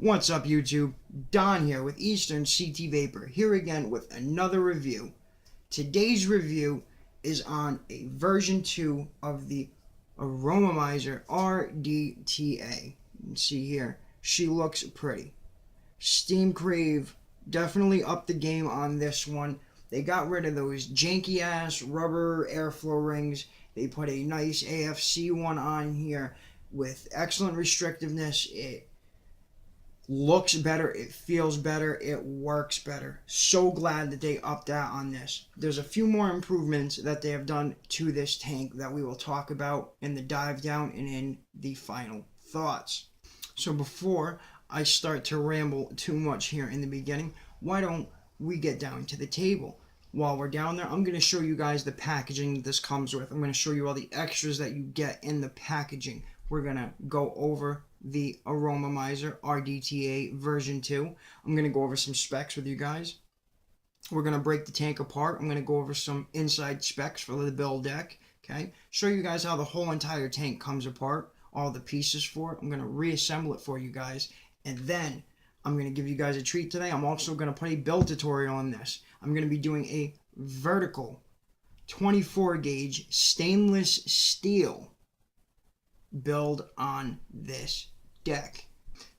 What's up, YouTube? Don here with Eastern CT Vaper, here again with another review. Today's review is on a version 2 of the Aromamizer RDTA. You can see here, she looks pretty. Steam Crave definitely upped the game on this one. They got rid of those janky ass rubber airflow rings. They put a nice AFC one on here with excellent restrictiveness. It looks better, it feels better, it works better. So glad that they upped that on this. There's a few more improvements that they have done to this tank that we will talk about in the dive down and in the final thoughts. So before I start to ramble too much here in the beginning, why don't we get down to the table? While we're down there, I'm going to show you guys the packaging that this comes with. I'm going to show you all the extras that you get in the packaging. We're going to go over the Aromamizer RDTA version 2. I'm going to go over some specs with you guys. We're going to break the tank apart. I'm going to go over some inside specs for the build deck. Okay, show you guys how the whole entire tank comes apart, all the pieces for it. I'm going to reassemble it for you guys, and then I'm going to give you guys a treat today. I'm also going to put a build tutorial on this. I'm going to be doing a vertical 24 gauge stainless steel build on this deck.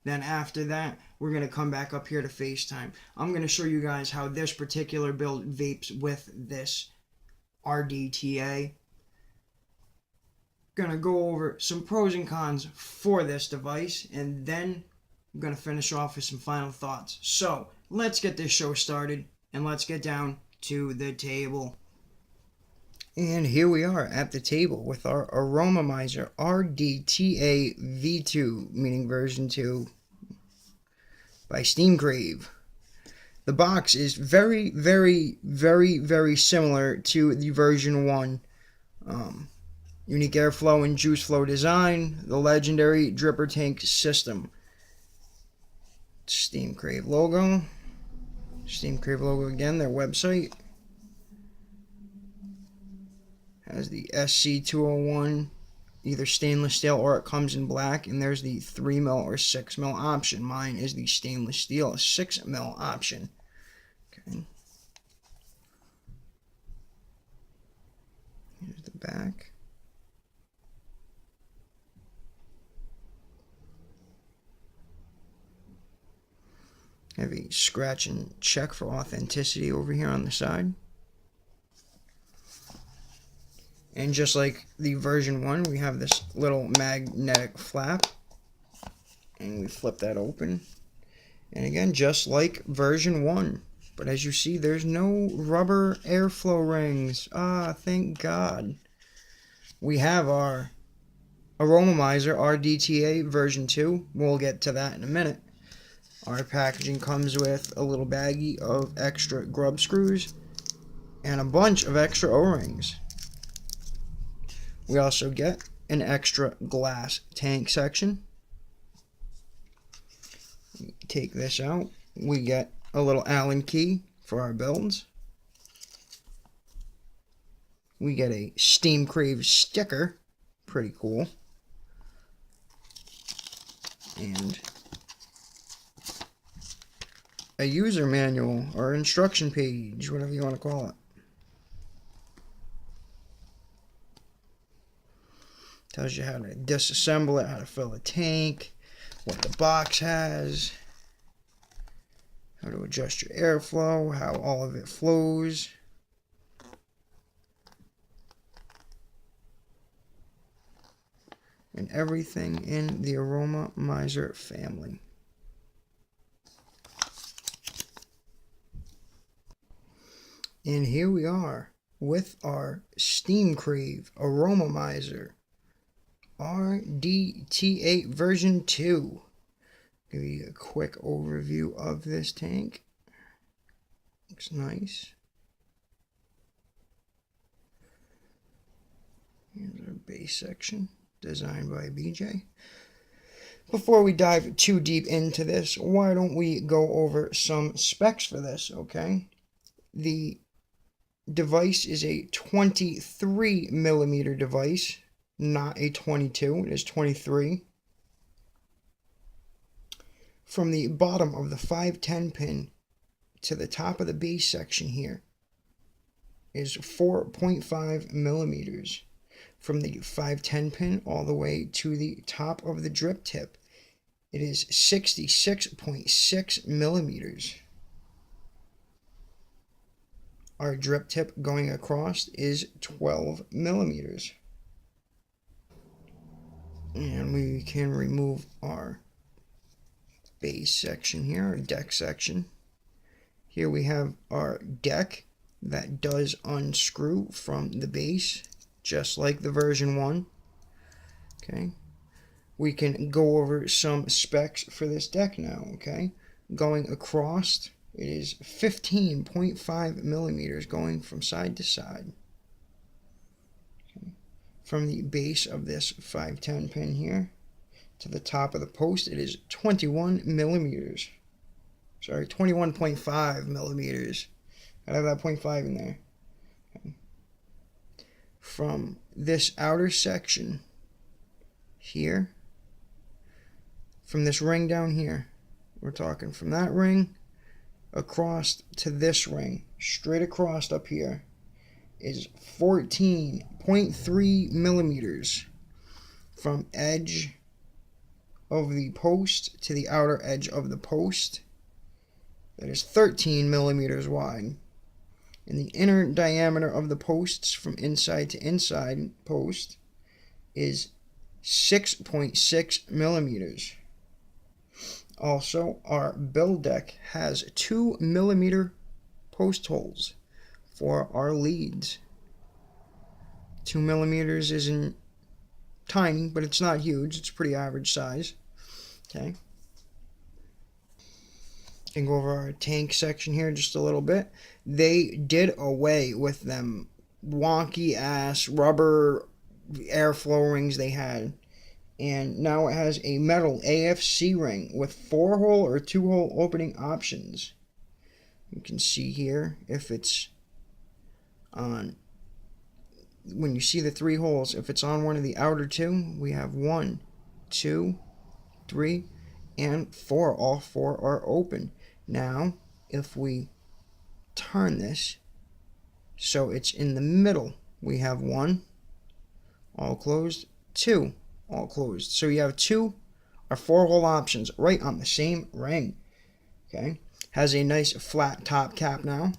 Then after that, we're going to come back up here to FaceTime. I'm going to show you guys how this particular build vapes with this RDTA. Going to go over some pros and cons for this device, and then I'm going to finish off with some final thoughts. So let's get this show started and let's get down to the table. And here we are at the table with our Aromamizer RDTA V2, meaning version 2 by Steam Crave. The box is very, very, very, very similar to the version 1. Unique airflow and juice flow design, the legendary dripper tank system. Steam Crave logo. Steam Crave logo again, their website. Has the SC201, either stainless steel or it comes in black, and there's the 3mm or 6mm option. Mine is the stainless steel 6mm option. Okay. Here's the back. I have a scratch and check for authenticity over here on the side. And just like the version 1, we have this little magnetic flap. And we flip that open. And again, just like version 1. But as you see, there's no rubber airflow rings. Ah, thank God. We have our Aromamizer RDTA version 2. We'll get to that in a minute. Our packaging comes with a little baggie of extra grub screws and a bunch of extra O-rings. We also get an extra glass tank section. Take this out. We get a little Allen key for our builds. We get a Steam Crave sticker. Pretty cool. And a user manual or instruction page, whatever you want to call it. Tells you how to disassemble it, how to fill a tank, what the box has, how to adjust your airflow, how all of it flows. And everything in the Aromamizer family. And here we are with our Steam Crave Aromamizer RDTA version 2. Give you a quick overview of this tank. Looks nice. Here's our base section, designed by BJ. Before we dive too deep into this, why don't we go over some specs for this, okay? The device is a 23mm device, not a 22. It is 23. from the bottom of the 510 pin to the top of the base section here is 4.5 millimeters. From the 510 pin all the way to the top of the drip tip, it is 66.6 millimeters. Our drip tip going across is 12 millimeters. And we can remove our base section here, our deck section. Here we have our deck that does unscrew from the base, just like the version 1. Okay. We can go over some specs for this deck now, okay? Going across, it is 15.5 millimeters going from side to side. Okay. From the base of this 510 pin here to the top of the post, it is 21 millimeters. Sorry, 21.5 millimeters. I have that 0.5 in there. Okay. From this outer section here, from this ring down here, we're talking from that ring across to this ring, straight across up here, is 14.3 millimeters from edge of the post to the outer edge of the post. That is 13 millimeters wide. And the inner diameter of the posts from inside to inside post is 6.6 millimeters. Also, our build deck has 2 millimeter post holes for our leads. 2 millimeters isn't tiny, but it's not huge. It's pretty average size. Okay. And go over our tank section here just a little bit. They did away with them wonky ass rubber airflow rings they had, and now it has a metal AFC ring with 4-hole or 2-hole opening options. You can see here if it's on, when you see the 3 holes, if it's on one of the outer 2, we have 1, 2, 3, and 4. All 4 are open. Now, if we turn this so it's in the middle, we have 1, all closed, 2, all closed. So you have 2 or 4-hole options right on the same ring. Okay, has a nice flat top cap now.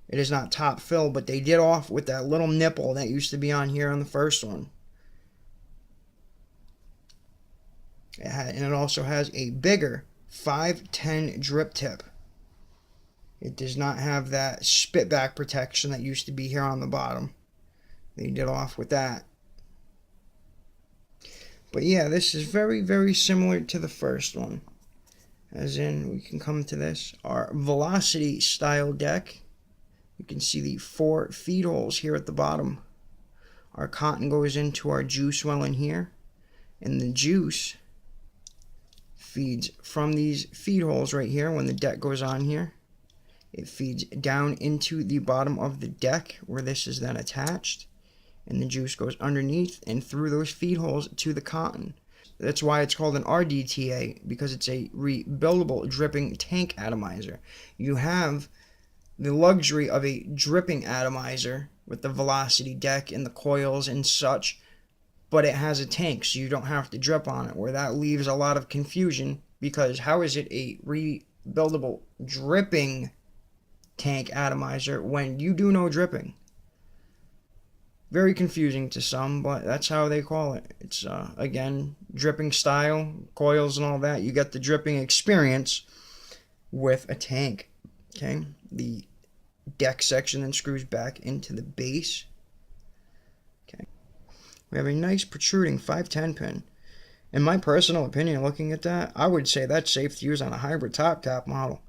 It is not top fill, but they did off with that little nipple that used to be on here on the first one. And it also has a bigger 510 drip tip. It does not have that spit back protection that used to be here on the bottom. They did off with that. But yeah, this is very, very similar to the first one. As in, we can come to this, our velocity style deck. You can see the 4 feed holes here at the bottom. Our cotton goes into our juice well in here, and the juice feeds from these feed holes right here. When the deck goes on here, it feeds down into the bottom of the deck where this is then attached, and the juice goes underneath and through those feed holes to the cotton. That's why it's called an RDTA, because it's a rebuildable dripping tank atomizer. You have the luxury of a dripping atomizer with the velocity deck and the coils and such, but it has a tank, so you don't have to drip on it, where that leaves a lot of confusion, because how is it a rebuildable dripping tank atomizer when you do no dripping? Very confusing to some, but that's how they call it. It's, again, dripping style, coils and all that. You get the dripping experience with a tank. Okay, the deck section then screws back into the base. Okay, we have a nice protruding 510 pin. In my personal opinion, looking at that, I would say that's safe to use on a hybrid top cap model.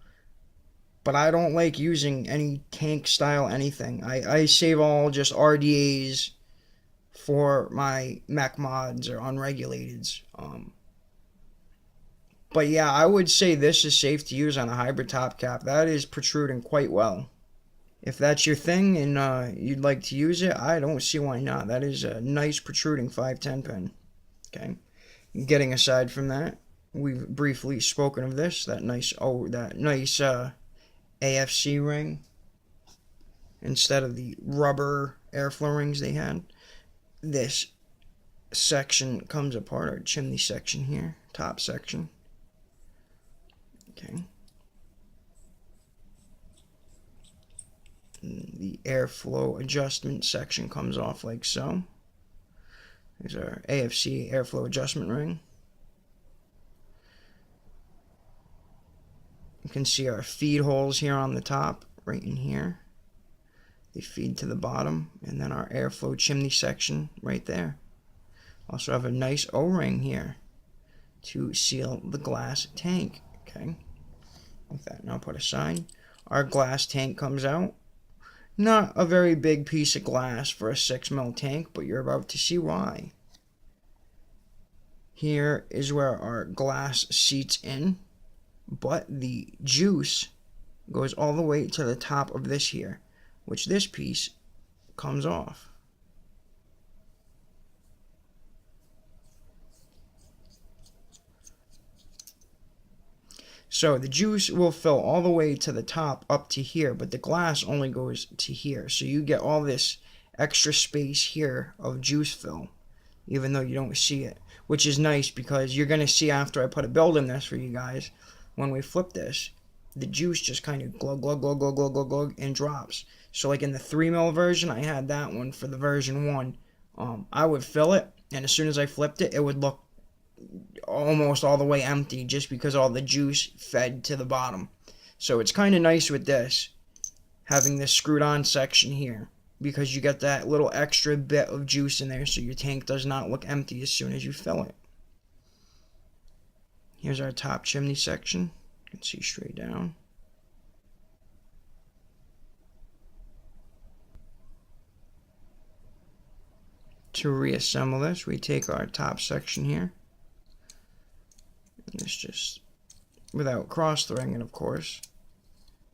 But I don't like using any tank style anything. I save all just RDAs for my mech mods or unregulateds. But yeah, I would say this is safe to use on a hybrid top cap. That is protruding quite well. If that's your thing and you'd like to use it, I don't see why not. That is a nice protruding 510 pin. Okay. Getting aside from that, we've briefly spoken of this, that nice AFC ring instead of the rubber airflow rings they had. This section comes apart, our chimney section here, top section. Okay. And the airflow adjustment section comes off like so. There's our AFC airflow adjustment ring. You can see our feed holes here on the top, right in here. They feed to the bottom, and then our airflow chimney section right there. Also have a nice O-ring here to seal the glass tank. Okay, with that now put aside, our glass tank comes out. Not a very big piece of glass for a 6mm tank, but you're about to see why. Here is where our glass seats in, but the juice goes all the way to the top of this here, which this piece comes off. So the juice will fill all the way to the top up to here, but the glass only goes to here. So you get all this extra space here of juice fill, even though you don't see it, which is nice because you're going to see after I put a build in this for you guys, when we flip this, the juice just kind of glug, glug, glug, glug, glug, glug, glug, and drops. So like in the 3mm version, I had that one for the version 1. I would fill it, and as soon as I flipped it, it would look almost all the way empty just because all the juice fed to the bottom. So it's kind of nice with this, having this screwed on section here, because you get that little extra bit of juice in there so your tank does not look empty as soon as you fill it. Here's our top chimney section. You can see straight down. To reassemble this, we take our top section here. And this just, without cross-threading it, of course.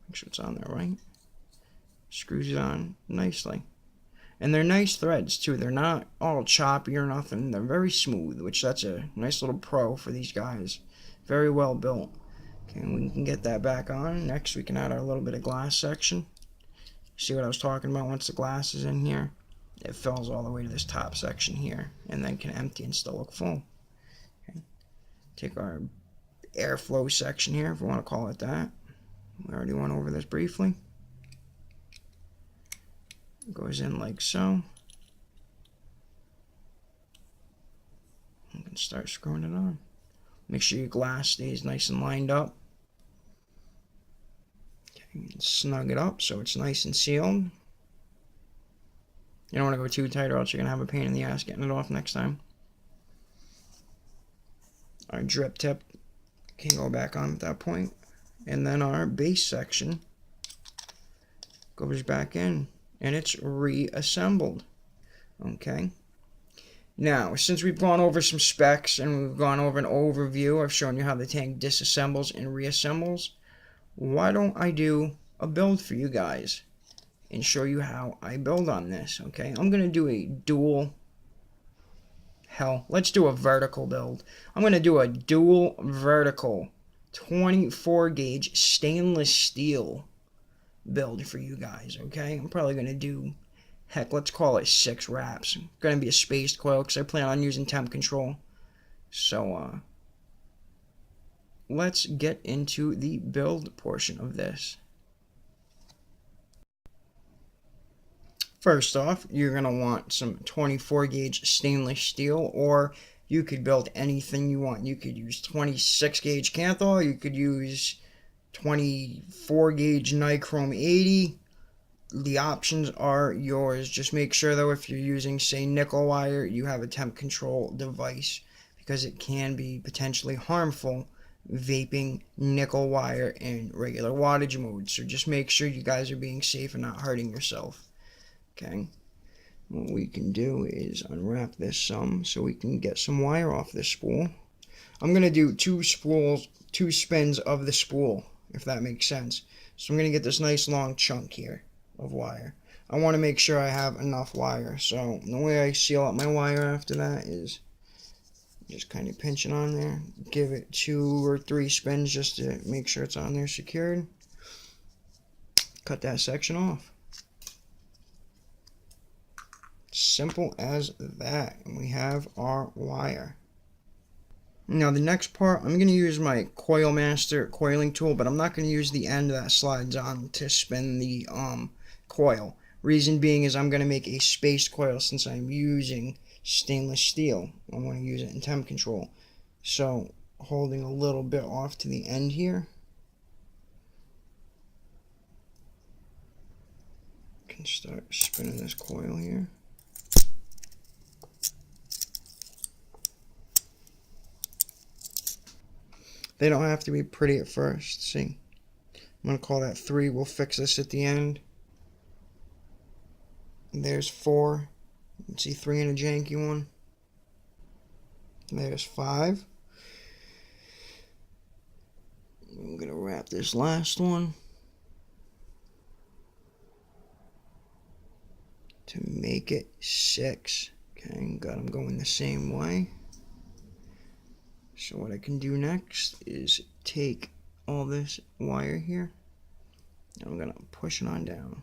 Make sure it's on there right. Screws it on nicely. And they're nice threads too. They're not all choppy or nothing. They're very smooth, which that's a nice little pro for these guys. Very well built. Okay, we can get that back on. Next, we can add our little bit of glass section. See what I was talking about? Once the glass is in here, it fills all the way to this top section here, and then can empty and still look full. Okay. Take our airflow section here, if we want to call it that. We already went over this briefly. It goes in like so. You can start screwing it on. Make sure your glass stays nice and lined up. Okay, and snug it up so it's nice and sealed. You don't want to go too tight or else you're going to have a pain in the ass getting it off next time. Our drip tip can go back on at that point. And then our base section goes back in and it's reassembled. Okay. Now, since we've gone over some specs and we've gone over an overview, I've shown you how the tank disassembles and reassembles, why don't I do a build for you guys and show you how I build on this, okay? I'm going to do a let's do a vertical build. I'm going to do a dual vertical 24 gauge stainless steel build for you guys, okay? I'm probably going to do, heck, let's call it 6 wraps. Going to be a spaced coil because I plan on using temp control. So, let's get into the build portion of this. First off, you're going to want some 24 gauge stainless steel, or you could build anything you want. You could use 26 gauge Kanthal, you could use 24 gauge Nichrome 80. The options are yours. Just make sure though, if you're using, say, nickel wire, you have a temp control device, because it can be potentially harmful vaping nickel wire in regular wattage mode. So just make sure you guys are being safe and not hurting yourself. Okay, what we can do is unwrap this some so we can get some wire off this spool. I'm going to do 2 spins of the spool, if that makes sense. So I'm going to get this nice long chunk here of wire. I want to make sure I have enough wire. So the way I seal up my wire after that is Just kind of pinch it on there. Give it 2 or 3 spins just to make sure it's on there secured. Cut that section off. Simple as that. And we have our wire. Now the next part, I'm going to use my Coil Master coiling tool, but I'm not going to use the end that slides on to spin the coil. Reason being is I'm going to make a spaced coil since I'm using stainless steel. I want to use it in temp control. So holding a little bit off to the end here. Can start spinning this coil here. They don't have to be pretty at first. See, I'm going to call that 3. We'll fix this at the end. There's 4. You can see 3 in a janky one. There's 5. I'm going to wrap this last one to make it 6. Okay, got them going the same way. So what I can do next is take all this wire here, and I'm going to push it on down.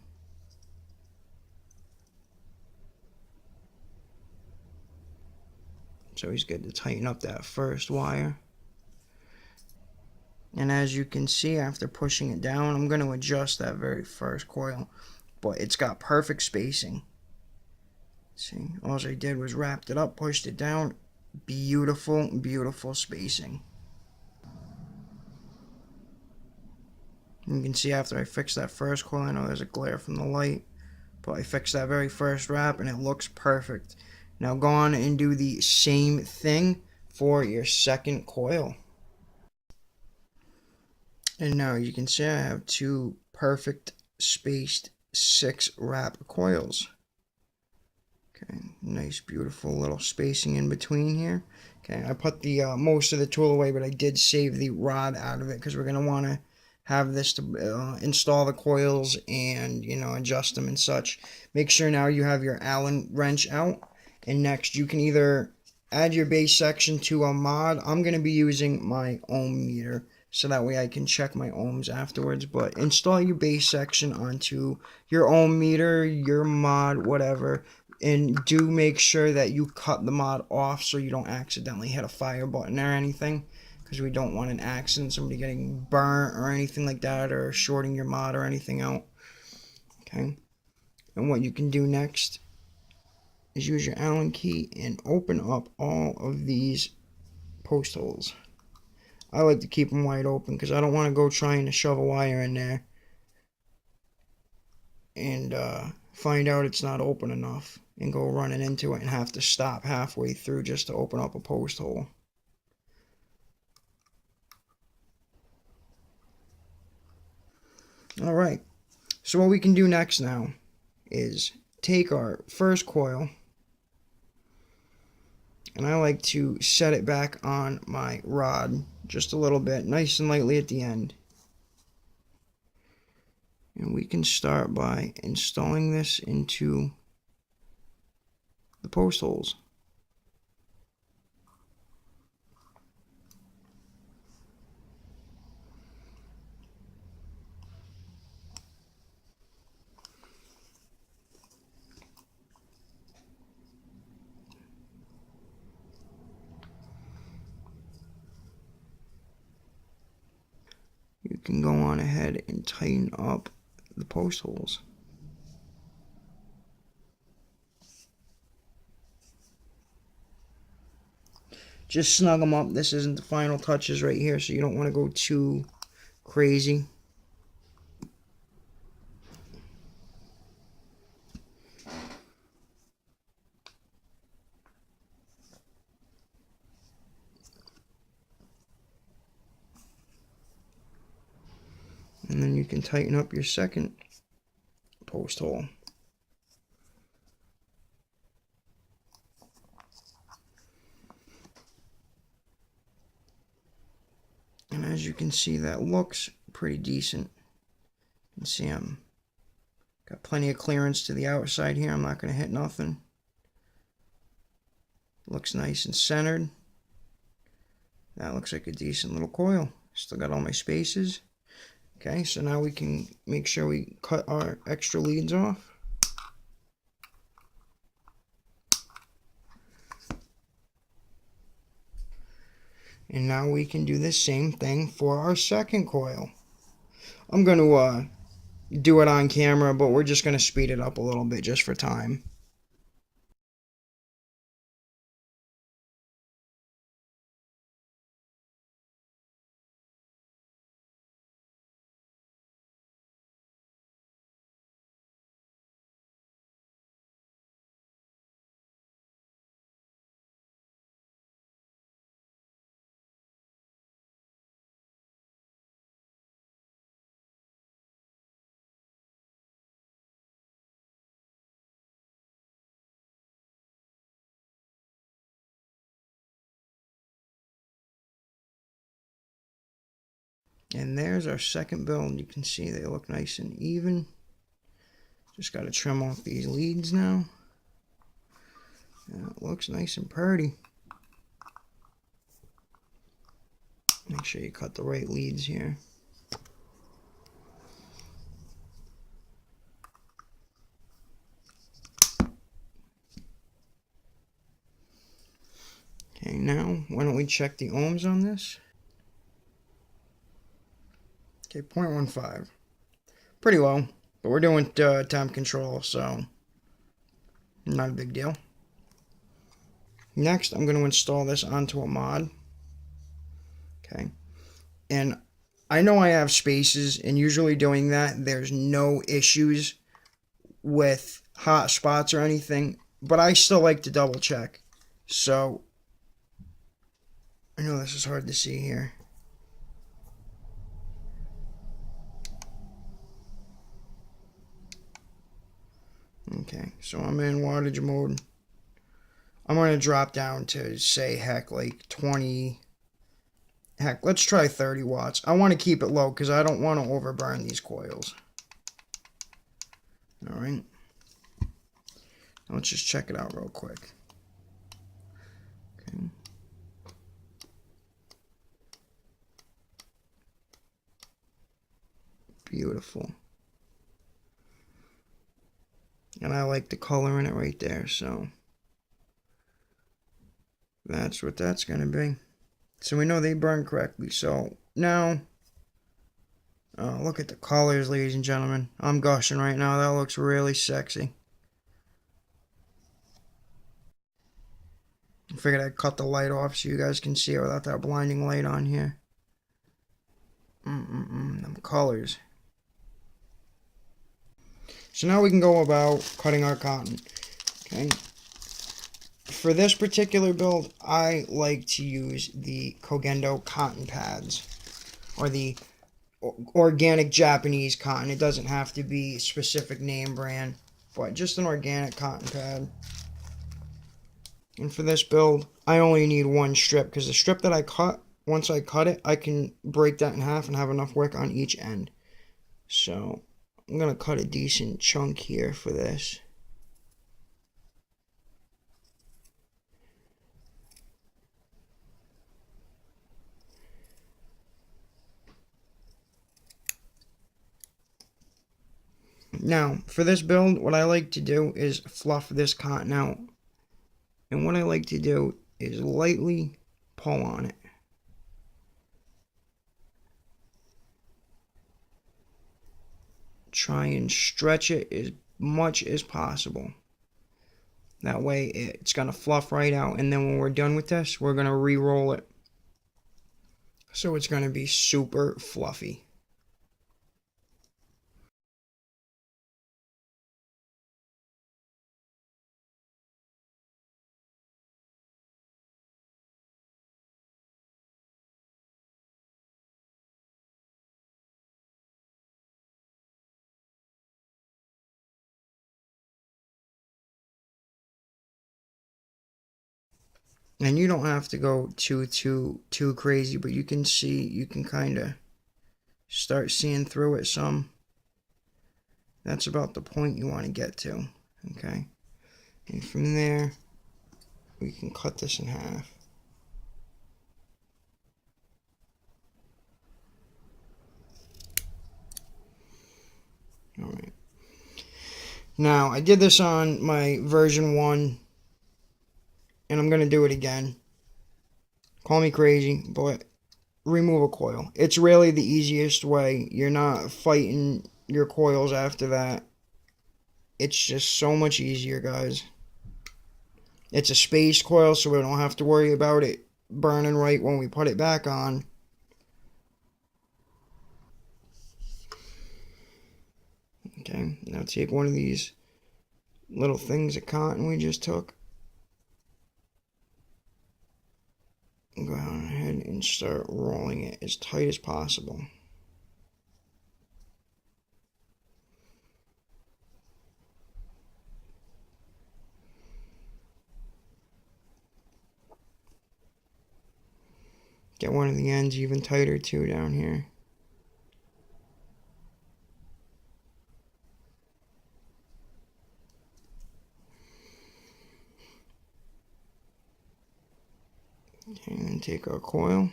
It's always good to tighten up that first wire. And as you can see, after pushing it down, I'm going to adjust that very first coil, but it's got perfect spacing. See, all I did was wrapped it up, pushed it down. Beautiful, beautiful spacing. You can see after I fixed that first coil, I know there's a glare from the light, but I fixed that very first wrap and it looks perfect. Now go on and do the same thing for your second coil. And now you can see I have 2 perfect spaced 6 wrap coils. Okay, nice beautiful little spacing in between here. Okay, I put the most of the tool away, but I did save the rod out of it because we're going to want to have this to install the coils and, you know, adjust them and such. Make sure now you have your Allen wrench out. And next you can either add your base section to a mod. I'm going to be using my ohm meter, so that way I can check my ohms afterwards. But install your base section onto your ohm meter, your mod, whatever. And do make sure that you cut the mod off so you don't accidentally hit a fire button or anything, because we don't want an accident, somebody getting burnt or anything like that, or shorting your mod or anything out. Okay. And what you can do next is use your Allen key and open up all of these post holes. I like to keep them wide open because I don't want to go trying to shove a wire in there and find out it's not open enough and go running into it and have to stop halfway through just to open up a post hole. Alright, so what we can do next now is take our first coil, and I like to set it back on my rod just a little bit, nice and lightly at the end. And we can start by installing this into the post holes. You can go on ahead and tighten up the post holes. Just snug them up. This isn't the final touches right here, so you don't want to go too crazy. And then you can tighten up your second post hole. And as you can see, that looks pretty decent. You can see I'm got plenty of clearance to the outside here. I'm not going to hit nothing. Looks nice and centered. That looks like a decent little coil. Still got all my spaces. Okay, so now we can make sure we cut our extra leads off. And now we can do the same thing for our second coil. I'm going to do it on camera, but we're just going to speed it up a little bit just for time. And there's our second build. You can see they look nice and even. Just got to trim off these leads now. And it looks nice and pretty. Make sure you cut the right leads here. Okay, now why don't we check the ohms on this? Okay, 0.15. Pretty low, but we're doing temp control, so not a big deal. Next, I'm going to install this onto a mod. Okay, and I know I have spaces, and usually doing that, there's no issues with hot spots or anything, but I still like to double check. So, I know this is hard to see here. Okay, so I'm in wattage mode. I'm going to drop down to, say, heck, like 20. Heck, let's try 30 watts. I want to keep it low because I don't want to overburn these coils. Alright. Let's just check it out real quick. Okay. Beautiful. And I like the color in it right there, so that's what that's going to be. So we know they burn correctly. So now, look at the colors, ladies and gentlemen. I'm gushing right now. That looks really sexy. I figured I'd cut the light off so you guys can see it without that blinding light on here. Them colors. So now we can go about cutting our cotton. Okay. For this particular build, I like to use the Kogendo cotton pads, or the organic Japanese cotton. It doesn't have to be a specific name brand, but just an organic cotton pad. And for this build, I only need one strip, because the strip that I cut, once I cut it, I can break that in half and have enough wick on each end. So I'm going to cut a decent chunk here for this. Now, for this build, what I like to do is fluff this cotton out. And what I like to do is lightly pull on it. Try and stretch it as much as possible. That way it's going to fluff right out. And then when we're done with this, we're going to re-roll it. So it's going to be super fluffy. And you don't have to go too crazy, but you can see, you can kind of start seeing through it some. That's about the point you want to get to, okay? And from there, we can cut this in half. Now, I did this on my version 1, and I'm going to do it again. Call me crazy, but remove a coil. It's really the easiest way. You're not fighting your coils after that. It's just so much easier, guys. It's a spaced coil, so we don't have to worry about it burning right when we put it back on. Okay, now take one of these little things of cotton we just took. Go ahead and start rolling it as tight as possible. Get one of the ends even tighter too down here. Okay, and then take our coil.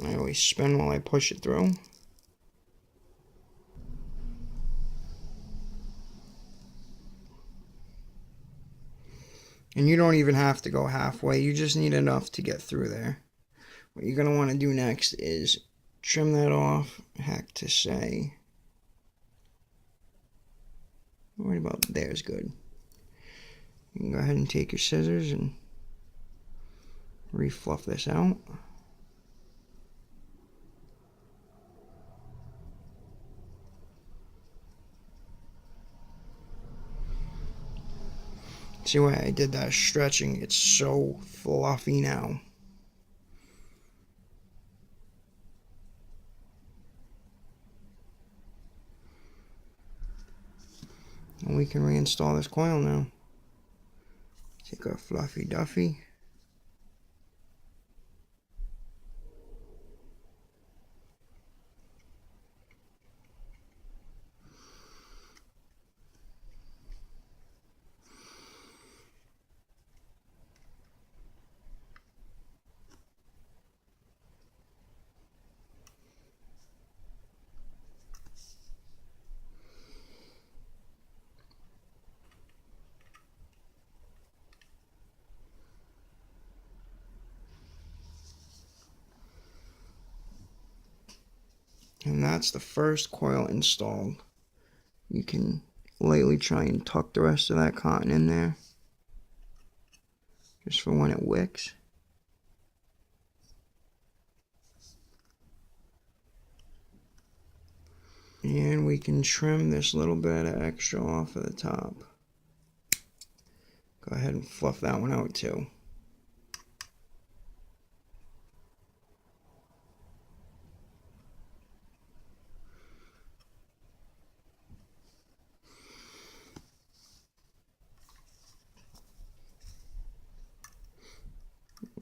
I always spin while I push it through. And you don't even have to go halfway. You just need enough to get through there. What you're going to want to do next is trim that off. Heck to say. Right about there's good. You can go ahead and take your scissors and refluff this out. See why I did that stretching? It's so fluffy now. And we can reinstall this coil now. Take our fluffy duffy. And that's the first coil installed. You can lightly try and tuck the rest of that cotton in there, just for when it wicks. And we can trim this little bit of extra off of the top. Go ahead and fluff that one out too.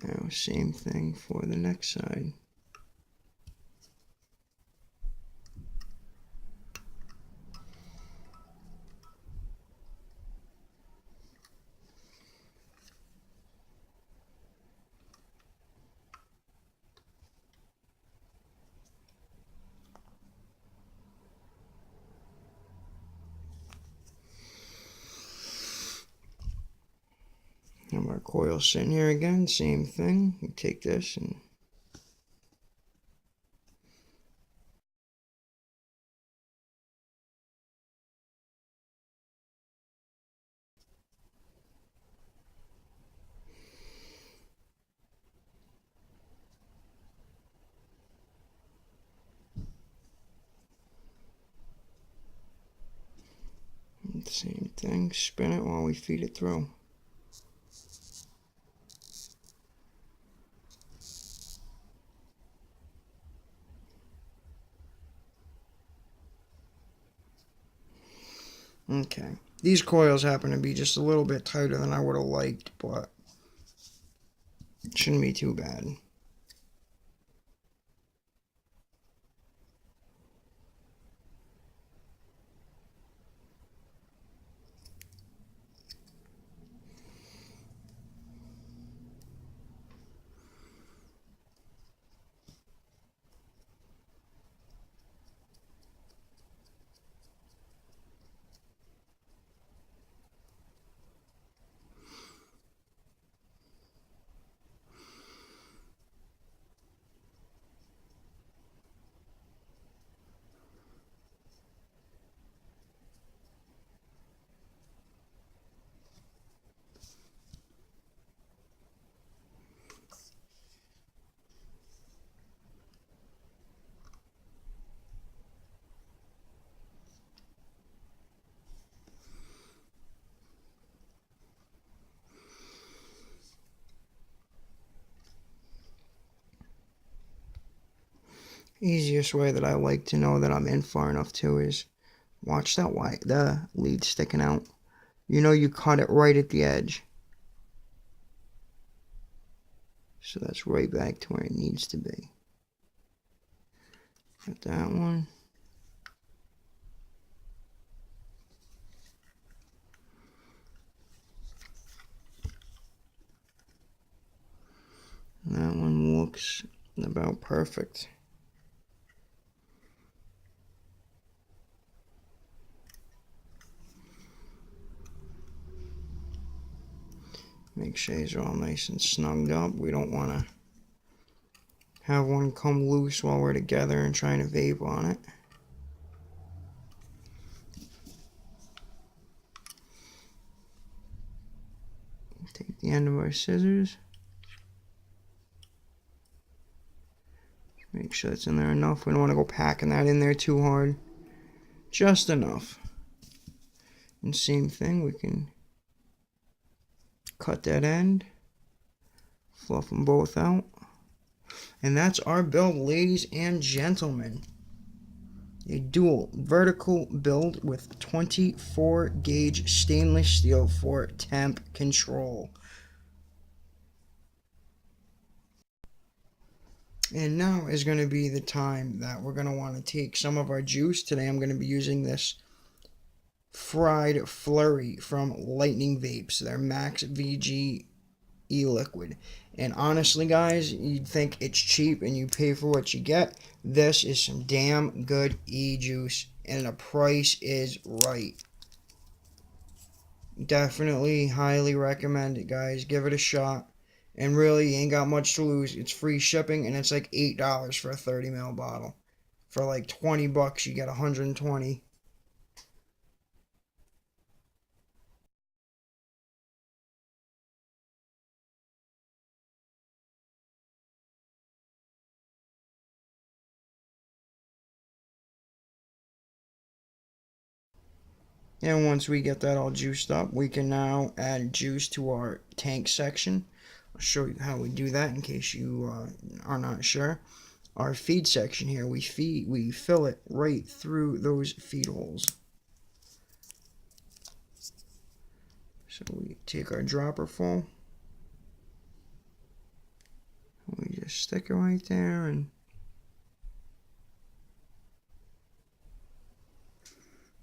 Now, same thing for the next side. And our coil sitting here again, same thing. You take this and same thing, spin it while we feed it through. Okay, these coils happen to be just a little bit tighter than I would have liked, but it shouldn't be too bad. Easiest way that I like to know that I'm in far enough too is watch that the lead sticking out. You know you cut it right at the edge. So that's right back to where it needs to be. Got that one. That one looks about perfect. Make sure these are all nice and snugged up. We don't want to have one come loose while we're together and trying to vape on it. Take the end of our scissors. Make sure it's in there enough. We don't want to go packing that in there too hard. Just enough. And same thing, we can cut that end. Fluff them both out. And that's our build, ladies and gentlemen. A dual vertical build with 24 gauge stainless steel for temp control. And now is going to be the time that we're going to want to take some of our juice. Today I'm going to be using this Fried Flurry from Lightning Vapes, their Max VG e-liquid. And honestly guys, you'd think it's cheap and you pay for what you get. This is some damn good e-juice and the price is right. Definitely highly recommend it, guys. Give it a shot. And really, you ain't got much to lose. It's free shipping and it's like $8 for a 30 ml bottle. For like 20 bucks you get 120. And once we get that all juiced up, we can now add juice to our tank section. I'll show you how we do that in case you are not sure. Our feed section here, we fill it right through those feed holes. So we take our dropper full. We just stick it right there and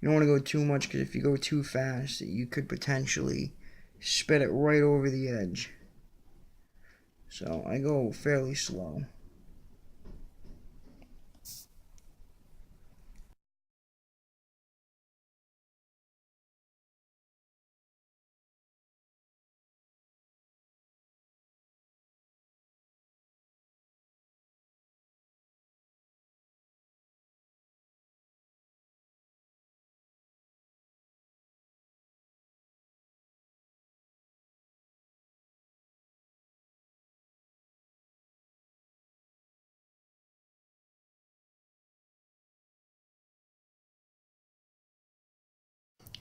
you don't want to go too much because if you go too fast, you could potentially spit it right over the edge. So I go fairly slow.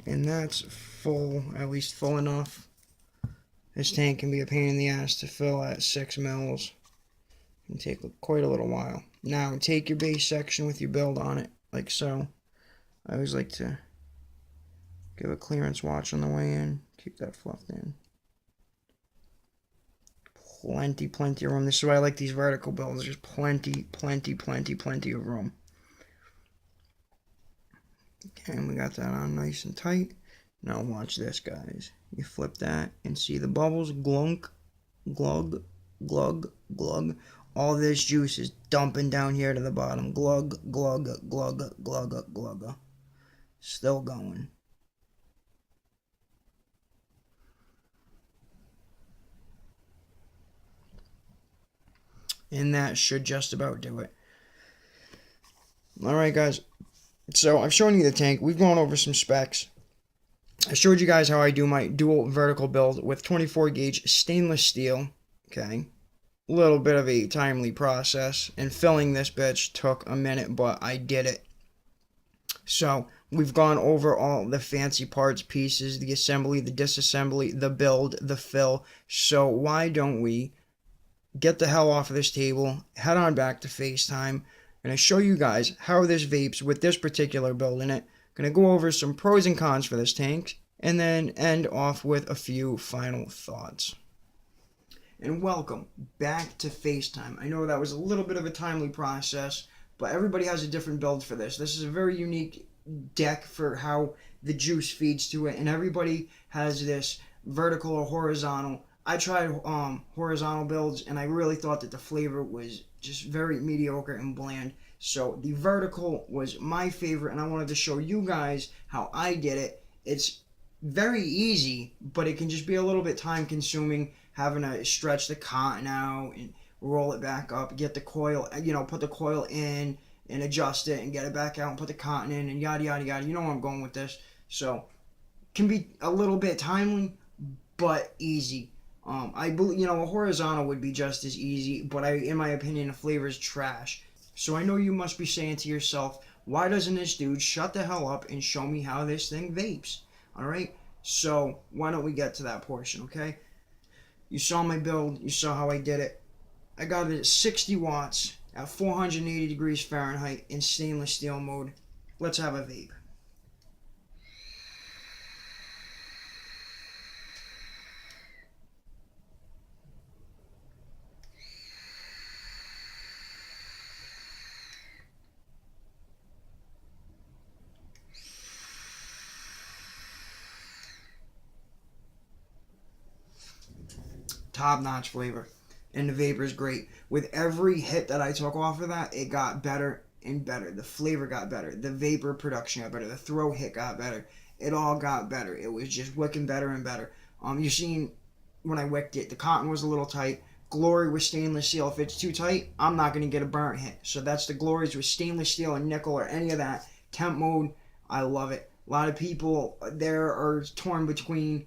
And that's full, at least full enough. This tank can be a pain in the ass to fill at 6 mils. It can take quite a little while. Now take your base section with your build on it, like so. I always like to give a clearance watch on the way in. Keep that fluffed in. Plenty of room. This is why I like these vertical builds. There's plenty of room. Okay, and we got that on nice and tight. Now watch this, guys. You flip that and see the bubbles. Glunk, glug, glug, glug. All this juice is dumping down here to the bottom. Glug, glug, glug, glug, glug. Still going. And that should just about do it. Alright, guys. So I've shown you the tank. We've gone over some specs. I showed you guys how I do my dual vertical build with 24 gauge stainless steel. Okay. A little bit of a timely process. And filling this bitch took a minute, but I did it. So we've gone over all the fancy parts, pieces, the assembly, the disassembly, the build, the fill. So why don't we get the hell off of this table, head on back to FaceTime, I'm going to show you guys how this vapes with this particular build in it. Going to go over some pros and cons for this tank, and then end off with a few final thoughts. And welcome back to FaceTime. I know that was a little bit of a timely process, but everybody has a different build for this. This is a very unique deck for how the juice feeds to it, and everybody has this vertical or horizontal. I tried horizontal builds, and I really thought that the flavor was just very mediocre and bland. So the vertical was my favorite, and I wanted to show you guys how I did it. It's very easy, but it can just be a little bit time consuming, having to stretch the cotton out and roll it back up, get the coil, put the coil in and adjust it and get it back out and put the cotton in and yada yada yada. You know where I'm going with this. So can be a little bit timely, but easy. I believe a horizontal would be just as easy, but in my opinion, the flavor is trash. So I know you must be saying to yourself, why doesn't this dude shut the hell up and show me how this thing vapes? Alright, so why don't we get to that portion, okay? You saw my build, you saw how I did it. I got it at 60 watts at 480 degrees Fahrenheit in stainless steel mode. Let's have a vape. Top-notch flavor, and the vapor is great. With every hit that I took off of that, it got better and better. The flavor got better, the vapor production got better, the throw hit got better. It all got better. It was just wicking better and better. You seen when I wicked it, the cotton was a little tight. Glory with stainless steel. If it's too tight, I'm not going to get a burnt hit. So that's the glories with stainless steel and nickel or any of that. Temp mode, I love it. A lot of people there are torn between,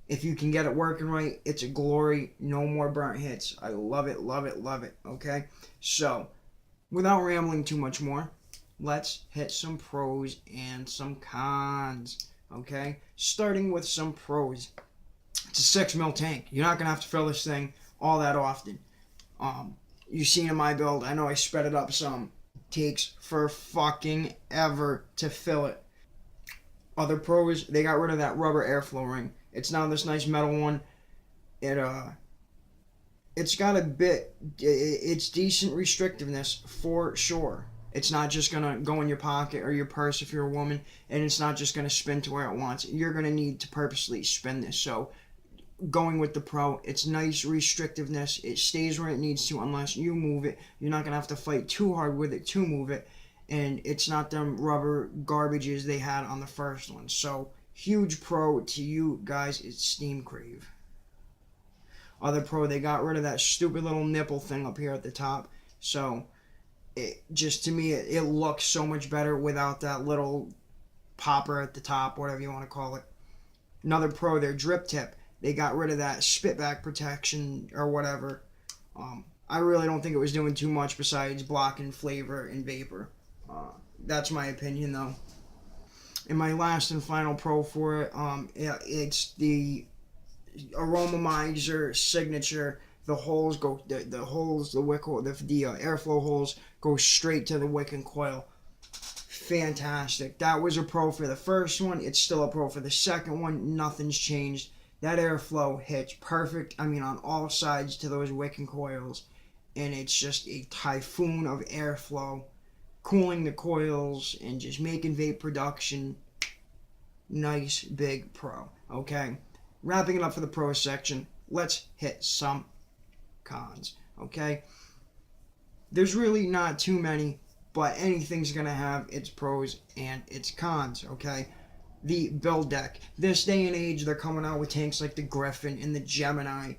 if you can get it working right, it's a glory. No more burnt hits. I love it, love it, love it. Okay? So, without rambling too much more, let's hit some pros and some cons. Okay? Starting with some pros. It's a 6 mil tank. You're not going to have to fill this thing all that often. You've seen in my build, I know I sped it up some. Takes for fucking ever to fill it. Other pros, they got rid of that rubber airflow ring. It's now this nice metal one. It's got a bit, it's decent restrictiveness for sure. It's not just gonna go in your pocket or your purse if you're a woman, and it's not just gonna spin to where it wants. You're gonna need to purposely spin this. So going with the Pro, it's nice restrictiveness. It stays where it needs to unless you move it. You're not gonna have to fight too hard with it to move it, and it's not them rubber garbages they had on the first one. So huge pro to you guys is Steam Crave. Other pro, they got rid of that stupid little nipple thing up here at the top. So it just, to me, it looks so much better without that little popper at the top, whatever you want to call it. Another pro, their drip tip. They got rid of that spitback protection or whatever. I really don't think it was doing too much besides blocking flavor and vapor. That's my opinion, though. And my last and final pro for it, it's the Aromamizer signature. The holes go, the holes, the wick hole, the airflow holes go straight to the wick and coil. Fantastic. That was a pro for the first one. It's still a pro for the second one. Nothing's changed. That airflow hits perfect. I mean, on all sides to those wick and coils, and it's just a typhoon of airflow, cooling the coils and just making vape production nice big pro. Okay, wrapping it up for the pro section, let's hit some cons. Okay, there's really not too many, but anything's gonna have its pros and its cons. Okay, the build deck, this day and age, they're coming out with tanks like the Griffin and the Gemini.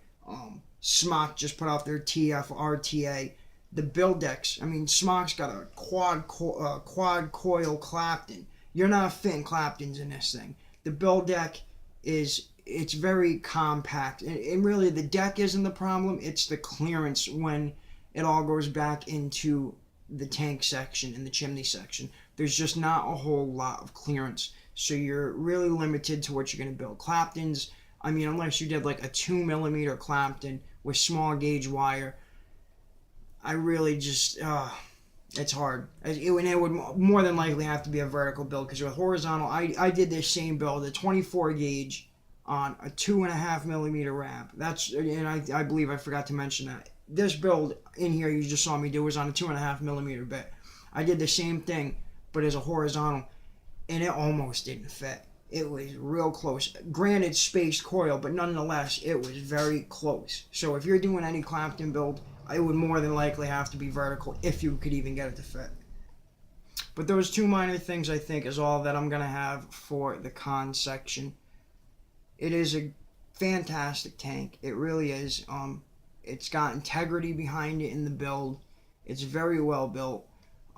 Smock just put out their TF RDTA. The build decks, I mean, Smock's got a quad coil Clapton. You're not fitting Claptons in this thing. The build deck it's very compact. And really, the deck isn't the problem. It's the clearance when it all goes back into the tank section and the chimney section. There's just not a whole lot of clearance. So you're really limited to what you're going to build. Claptons, I mean, unless you did like a 2mm Clapton with small gauge wire, I really just, It's hard. And it would more than likely have to be a vertical build, because with horizontal, I did this same build, a 24 gauge on a 2.5 millimeter wrap. And I believe I forgot to mention that. This build in here you just saw me do was on a 2.5 millimeter bit. I did the same thing, but as a horizontal, and it almost didn't fit. It was real close. Granted, spaced coil, but nonetheless, it was very close. So if you're doing any Clapton build, it would more than likely have to be vertical if you could even get it to fit. But those two minor things, I think, is all that I'm going to have for the con section. It is a fantastic tank. It really is. It's got integrity behind it in the build. It's very well built.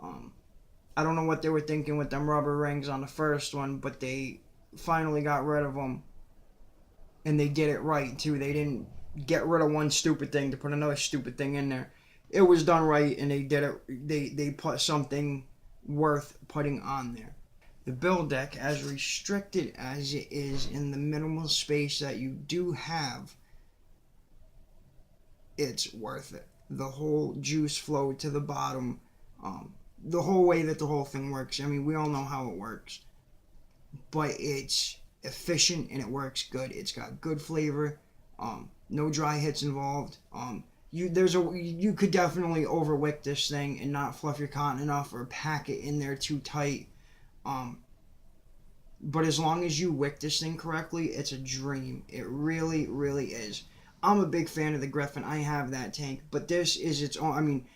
I don't know what they were thinking with them rubber rings on the first one, but they finally got rid of them. And they did it right, too. They didn't get rid of one stupid thing to put another stupid thing in there. It was done right, and they did it. They put something worth putting on there. The build deck, as restricted as it is in the minimal space that you do have, it's worth it. The whole juice flow to the bottom, the whole way that the whole thing works. I mean, we all know how it works, but it's efficient and it works good. It's got good flavor, no dry hits involved. You could definitely overwick this thing and not fluff your cotton enough or pack it in there too tight. But as long as you wick this thing correctly, it's a dream. It really, really is. I'm a big fan of the Griffin. I have that tank, but this is its own. I mean,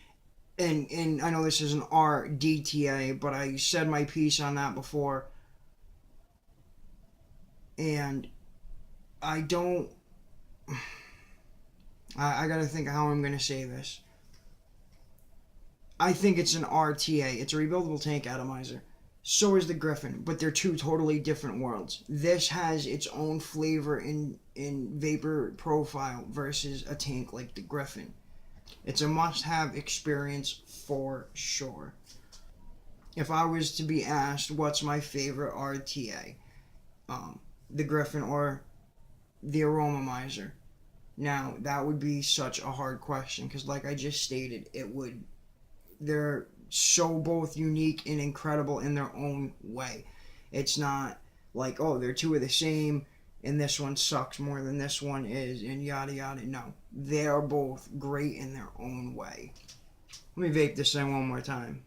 and I know this is an RDTA, but I said my piece on that before, and I don't. I gotta think of how I'm gonna say this. I think it's an RTA. It's a rebuildable tank atomizer. So is the Griffin, but they're two totally different worlds. This has its own flavor in vapor profile versus a tank like the Griffin. It's a must-have experience for sure. If I was to be asked what's my favorite RTA, the Griffin or the Aromamizer. Now, that would be such a hard question, because like I just stated, they're so both unique and incredible in their own way. It's not like, oh, they're two of the same and this one sucks more than this one is and yada yada. No, they're both great in their own way. Let me vape this thing one more time.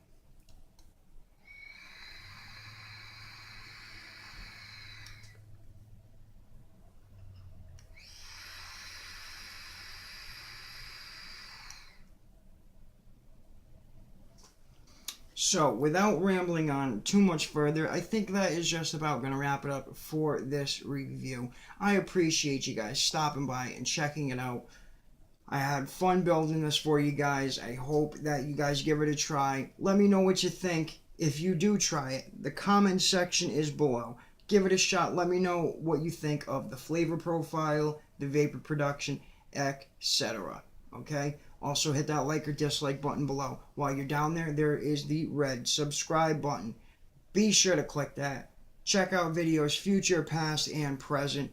So, without rambling on too much further, I think that is just about going to wrap it up for this review. I appreciate you guys stopping by and checking it out. I had fun building this for you guys. I hope that you guys give it a try. Let me know what you think if you do try it. The comment section is below. Give it a shot. Let me know what you think of the flavor profile, the vapor production, etc. Okay? Also, hit that like or dislike button below. While you're down there, there is the red subscribe button. Be sure to click that. Check out videos future, past, and present.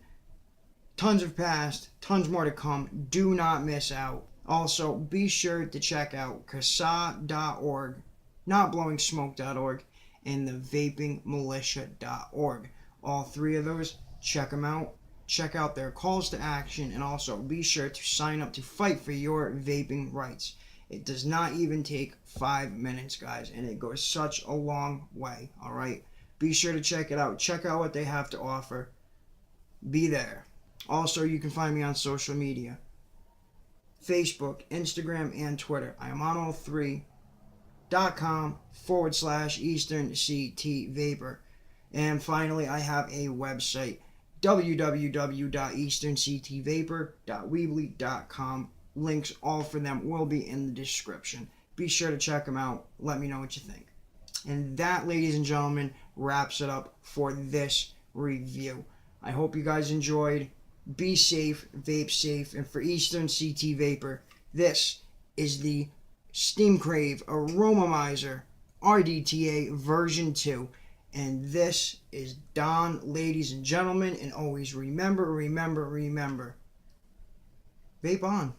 Tons of past, tons more to come. Do not miss out. Also, be sure to check out CASA.org, notblowingsmoke.org, and the vapingmilitia.org. All three of those, check them out. Check out their calls to action, and also be sure to sign up to fight for your vaping rights. It does not even take 5 minutes, guys, and it goes such a long way, alright? Be sure to check it out. Check out what they have to offer. Be there. Also, you can find me on social media. Facebook, Instagram, and Twitter. I am on all three. .com/Eastern CT Vaper. And finally, I have a website. www.easternctvapor.weebly.com. Links, all for them, will be in the description. Be sure to check them out. Let me know what you think. And that, ladies and gentlemen, wraps it up for this review. I hope you guys enjoyed. Be safe, vape safe, and for Eastern CT Vaper, this is the Steam Crave Aromamizer RDTA version 2. And this is Don, ladies and gentlemen, and always remember, vape on.